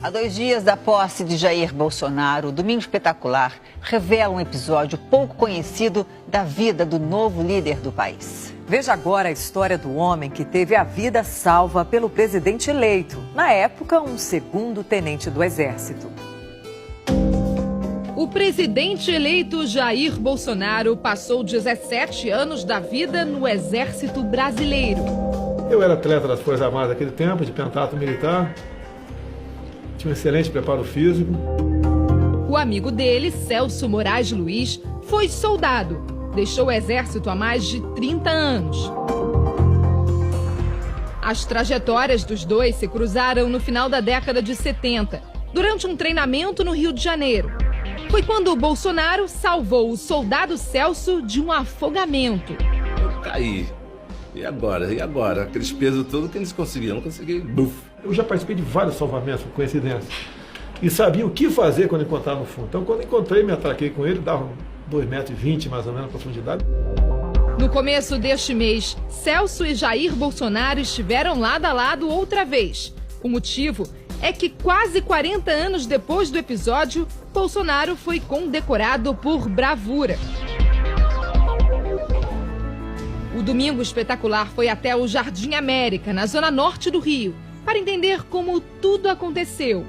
Há 2 dias da posse de Jair Bolsonaro, o Domingo Espetacular revela um episódio pouco conhecido da vida do novo líder do país. Veja agora a história do homem que teve a vida salva pelo presidente eleito, na época um segundo tenente do Exército. O presidente eleito Jair Bolsonaro passou 17 anos da vida no Exército Brasileiro. Eu era atleta das Forças Armadas naquele tempo, de pentatlo militar. Tinha um excelente preparo físico. O amigo dele, Celso Moraes Luiz, foi soldado. Deixou o Exército há mais de 30 anos. As trajetórias dos dois se cruzaram no final da década de 70, durante um treinamento no Rio de Janeiro. Foi quando o Bolsonaro salvou o soldado Celso de um afogamento. Eu caí. E agora? E agora? Aqueles pesos todos que eles conseguiram, eu não consegui. Buf. Eu já participei de vários salvamentos, por coincidência. E sabia o que fazer quando encontrava no fundo. Então, quando encontrei, me atraquei com ele, dava 2,20 metros mais ou menos de profundidade. No começo deste mês, Celso e Jair Bolsonaro estiveram lado a lado outra vez. O motivo é que quase 40 anos depois do episódio, Bolsonaro foi condecorado por bravura. O Domingo Espetacular foi até o Jardim América, na zona norte do Rio, para entender como tudo aconteceu.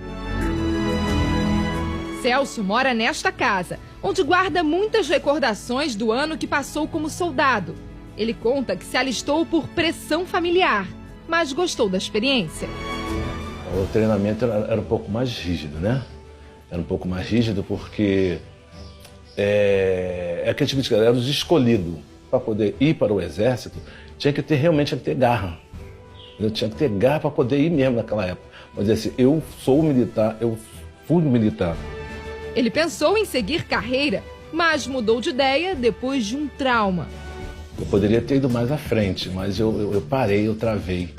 Celso mora nesta casa, onde guarda muitas recordações do ano que passou como soldado. Ele conta que se alistou por pressão familiar, mas gostou da experiência. O treinamento era um pouco mais rígido, né? Era um pouco mais rígido porque aquele tipo de cara, era os escolhidos. Para poder ir para o Exército, realmente tinha que ter garra. Eu tinha que ter garra para poder ir mesmo naquela época. Mas assim, eu sou militar, eu fui militar. Ele pensou em seguir carreira, mas mudou de ideia depois de um trauma. Eu poderia ter ido mais à frente, mas eu parei, eu travei.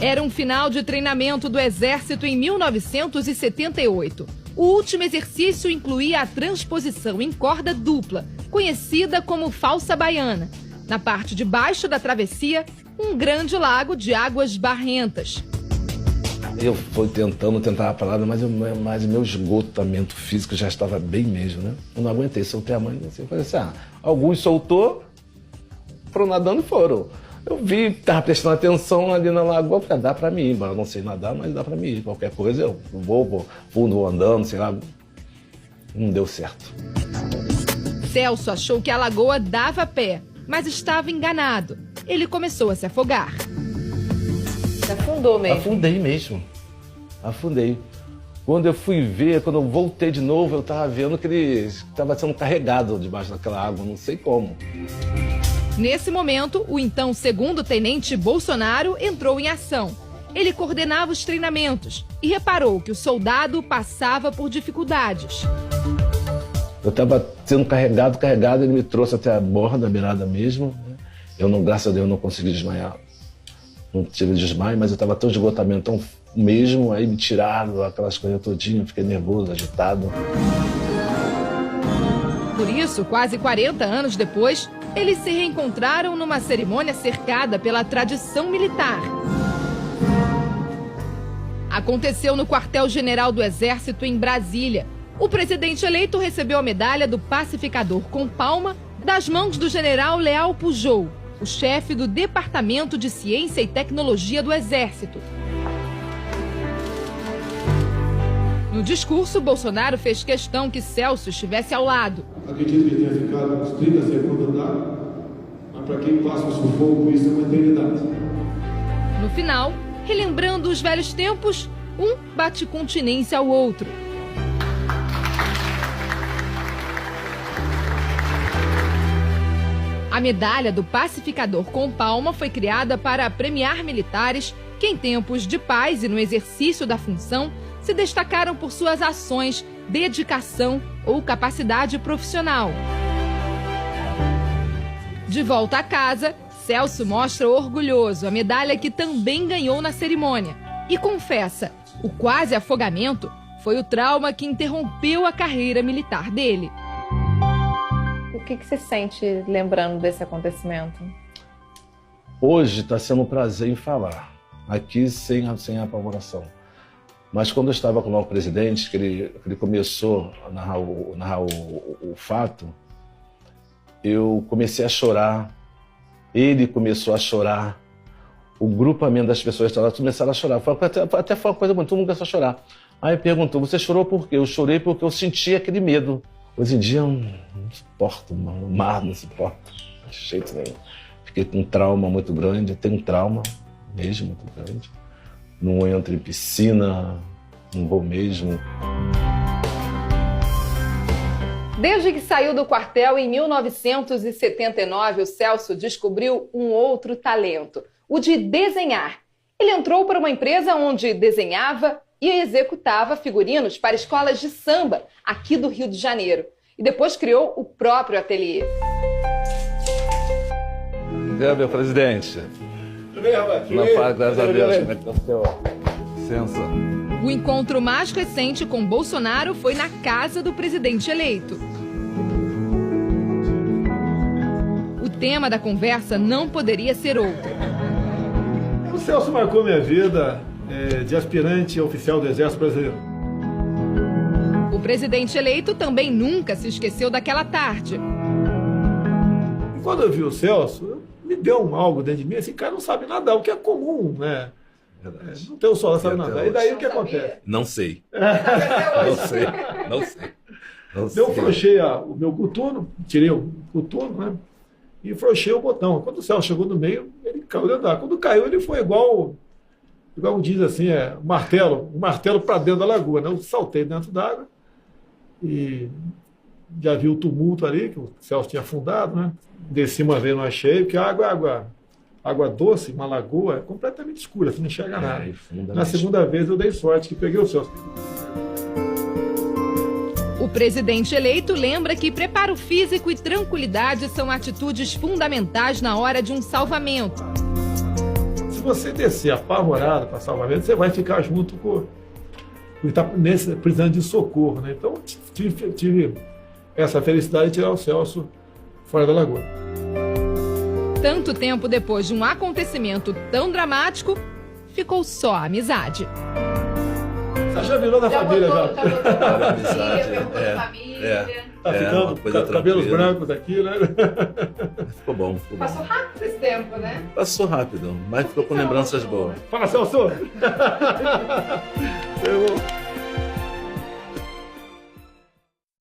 Era um final de treinamento do Exército em 1978. O último exercício incluía a transposição em corda dupla, conhecida como falsa baiana. Na parte de baixo da travessia, um grande lago de águas barrentas. Eu fui tentava a palavra, mas o meu esgotamento físico já estava bem mesmo, né? Eu não aguentei, soltei a mãe assim, eu falei assim, alguns soltou, foram nadando e foram. Eu vi, estava prestando atenção ali na lagoa, eu falei, dá para mim ir, mas eu não sei nadar, mas dá para mim ir. Qualquer coisa eu vou andando, sei lá. Não deu certo. Celso achou que a lagoa dava pé, mas estava enganado. Ele começou a se afogar. Se afundou mesmo? Afundei. Quando eu fui ver, quando eu voltei de novo, eu estava vendo que ele estava sendo carregado debaixo daquela água, não sei como. Nesse momento, o então segundo tenente Bolsonaro entrou em ação. Ele coordenava os treinamentos e reparou que o soldado passava por dificuldades. Eu estava sendo carregado, ele me trouxe até a borda, a beirada mesmo. Graças a Deus, não consegui desmaiar. Não tive desmaio, mas eu estava tão esgotamento, tão mesmo, aí me tiraram aquelas coisas todinhas, fiquei nervoso, agitado. Por isso, quase 40 anos depois, eles se reencontraram numa cerimônia cercada pela tradição militar. Aconteceu no quartel-general do Exército em Brasília. O presidente eleito recebeu a medalha do Pacificador com Palma das mãos do general Leal Pujol, o chefe do Departamento de Ciência e Tecnologia do Exército. No discurso, Bolsonaro fez questão que Celso estivesse ao lado. Acredito que tenha ficado uns 30 segundos lá, mas para quem passa o sufoco, isso é uma eternidade. No final, relembrando os velhos tempos, um bate continência ao outro. A medalha do Pacificador com Palma foi criada para premiar militares que, em tempos de paz e no exercício da função, se destacaram por suas ações, dedicação ou capacidade profissional. De volta a casa, Celso mostra orgulhoso a medalha que também ganhou na cerimônia e confessa, o quase afogamento foi o trauma que interrompeu a carreira militar dele. O que você sente lembrando desse acontecimento? Hoje está sendo um prazer em falar. aqui sem apavoração. Mas quando eu estava com o novo presidente, que ele começou a narrar o fato, eu comecei a chorar, ele começou a chorar, o grupamento das pessoas começaram a chorar. Até foi uma coisa muito, todo mundo começou a chorar. Aí perguntou, você chorou por quê? Eu chorei porque eu senti aquele medo. Hoje em dia eu não suporto, o mar não suporto, de jeito nenhum. Fiquei com um trauma muito grande, eu tenho um trauma mesmo muito grande. Não entro em piscina, não vou mesmo. Desde que saiu do quartel em 1979, o Celso descobriu um outro talento, o de desenhar. Ele entrou para uma empresa onde desenhava e executava figurinos para escolas de samba aqui do Rio de Janeiro. E depois criou o próprio ateliê. Meu presidente. Não faz, graças a Deus. Como é que tá o seu? Licença. O encontro mais recente com Bolsonaro foi na casa do presidente eleito. O tema da conversa não poderia ser outro. O Celso marcou minha vida de aspirante oficial do Exército Brasileiro. O presidente eleito também nunca se esqueceu daquela tarde. E quando eu vi o Celso, me deu algo dentro de mim, assim, cara, não sabe nadar, o que é comum, né? Não tem o sol, não sabe nadar. E daí o que acontece? Não sei. Não sei. Eu frouxei o meu coturno, tirei o coturno, né? E frouxei o botão. Quando o Celso chegou no meio, ele caiu de andar. Quando caiu, ele foi igual diz assim, um martelo para dentro da lagoa, né? Eu saltei dentro d'água e já vi o tumulto ali, que o Celso tinha afundado, né? Desci uma vez, não achei, porque a água doce, uma lagoa, é completamente escura, você não enxerga nada. Na segunda vez eu dei sorte que peguei o Celso. O presidente eleito lembra que preparo físico e tranquilidade são atitudes fundamentais na hora de um salvamento. Se você descer apavorado para salvamento, você vai ficar junto com o que está precisando de socorro, né? Então, tive essa felicidade de tirar o Celso fora da lagoa. Tanto tempo depois de um acontecimento tão dramático, ficou só a amizade. Você já virou da família, já. Tá ficando cabelos brancos aqui, né? Ficou bom. Passou rápido esse tempo, né? Passou rápido, mas ficou com lembranças boas. Fala, Celso!